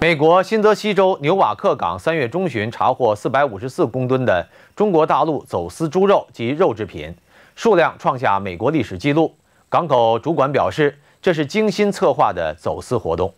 美国新泽西州纽瓦克港3月中旬查获454公吨的中国大陆走私猪肉及肉制品，数量创下美国历史纪录。港口主管表示，这是精心策划的走私活动。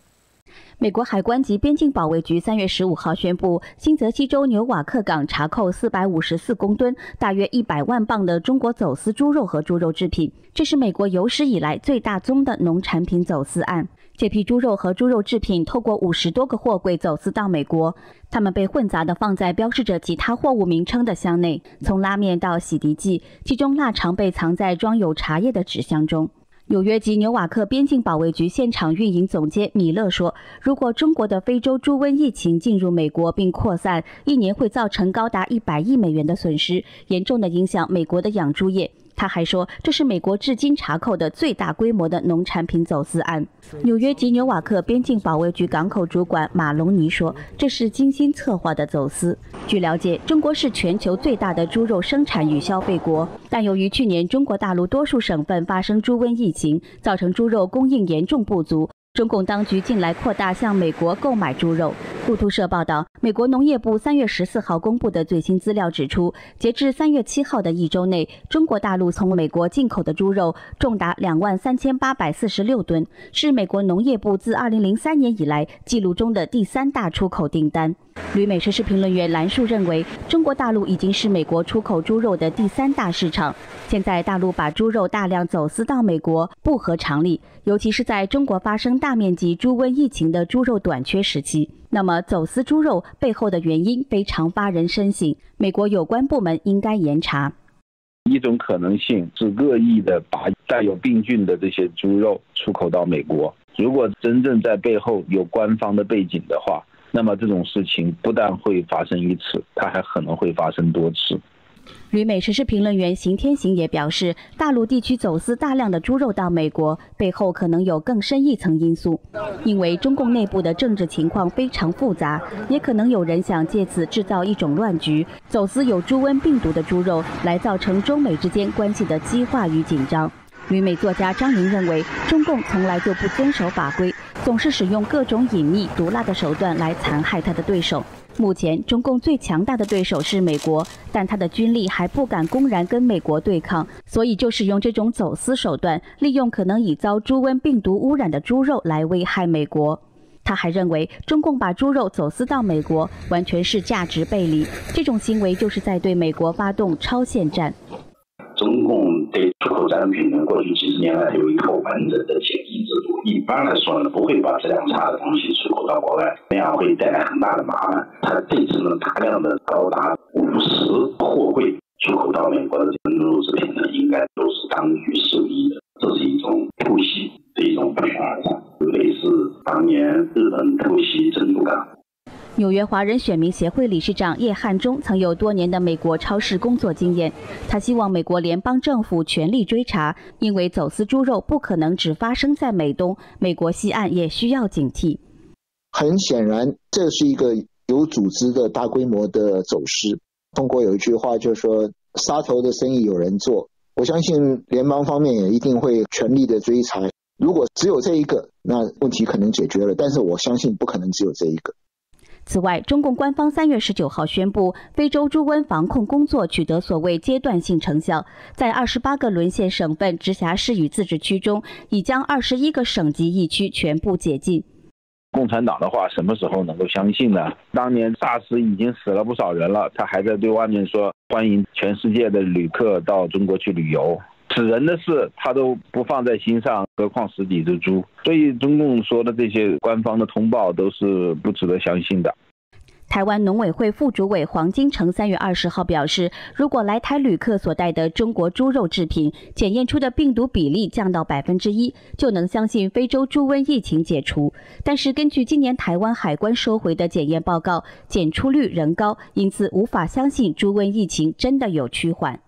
美国海关及边境保卫局3月15号宣布，新泽西州纽瓦克港查扣454公吨，大约100万磅的中国走私猪肉和猪肉制品。这是美国有史以来最大宗的农产品走私案。这批猪肉和猪肉制品透过50多个货柜走私到美国，它们被混杂地放在标示着其他货物名称的箱内，从拉面到洗涤剂，其中腊肠被藏在装有茶叶的纸箱中。 纽约及纽瓦克边境保卫局现场运营总监米勒说：“如果中国的非洲猪瘟疫情进入美国并扩散，1年会造成高达100亿美元的损失，严重的影响美国的养猪业。” 他还说，这是美国至今查扣的最大规模的农产品走私案。纽约及纽瓦克边境保卫局港口主管马隆尼说：“这是精心策划的走私。”据了解，中国是全球最大的猪肉生产与消费国，但由于去年中国大陆多数省份发生猪瘟疫情，造成猪肉供应严重不足。 中共当局近来扩大向美国购买猪肉。路透社报道，美国农业部3月14号公布的最新资料指出，截至3月7号的一周内，中国大陆从美国进口的猪肉重达23846吨，是美国农业部自2003年以来记录中的第3大出口订单。旅美时事评论员兰树认为，中国大陆已经是美国出口猪肉的第3大市场。现在大陆把猪肉大量走私到美国，不合常理，尤其是在中国发生大面积猪瘟疫情的猪肉短缺时期。那么，走私猪肉背后的原因非常发人深省，美国有关部门应该严查。一种可能性是恶意的把带有病菌的这些猪肉出口到美国。如果真正在背后有官方的背景的话，那么这种事情不但会发生一次，它还可能会发生多次。 旅美时事评论员邢天行也表示，大陆地区走私大量的猪肉到美国，背后可能有更深一层因素，因为中共内部的政治情况非常复杂，也可能有人想借此制造一种乱局，走私有猪瘟病毒的猪肉，来造成中美之间关系的激化与紧张。旅美作家张宁认为，中共从来就不遵守法规，总是使用各种隐秘、毒辣的手段来残害他的对手。 目前，中共最强大的对手是美国，但他的军力还不敢公然跟美国对抗，所以就使用这种走私手段，利用可能已遭猪瘟病毒污染的猪肉来危害美国。他还认为，中共把猪肉走私到美国，完全是价值背离，这种行为就是在对美国发动超限战。 中共对出口产品呢，过去几十年来有一套完整的检疫制度。一般来说呢，不会把质量差的东西出口到国外，那样会带来很大的麻烦。他这次呢，大量的高达50货柜出口到美国的猪肉制品呢，应该都是当局授意的，这是一种偷袭，是一种不宣而战，类似当年日本偷袭珍珠港。 纽约华人选民协会理事长叶汉忠曾有多年的美国超市工作经验，他希望美国联邦政府全力追查，因为走私猪肉不可能只发生在美东，美国西岸也需要警惕。很显然，这是一个有组织的大规模的走私。中国有一句话就是说，杀头的生意有人做。我相信联邦方面也一定会全力的追查。如果只有这一个，那问题可能解决了，但是我相信不可能只有这一个。 此外，中共官方3月19号宣布，非洲猪瘟防控工作取得所谓阶段性成效，在28个沦陷省份、直辖市与自治区中，已将21个省级疫区全部解禁。共产党的话，什么时候能够相信呢？当年SARS已经死了不少人了，他还在对外面说欢迎全世界的旅客到中国去旅游。 死人的事他都不放在心上，何况十几只猪？所以中共说的这些官方的通报都是不值得相信的。台湾农委会副主委黄金城3月20号表示，如果来台旅客所带的中国猪肉制品检验出的病毒比例降到1%，就能相信非洲猪瘟疫情解除。但是根据今年台湾海关收回的检验报告，检出率仍高，因此无法相信猪瘟疫情真的有趋缓。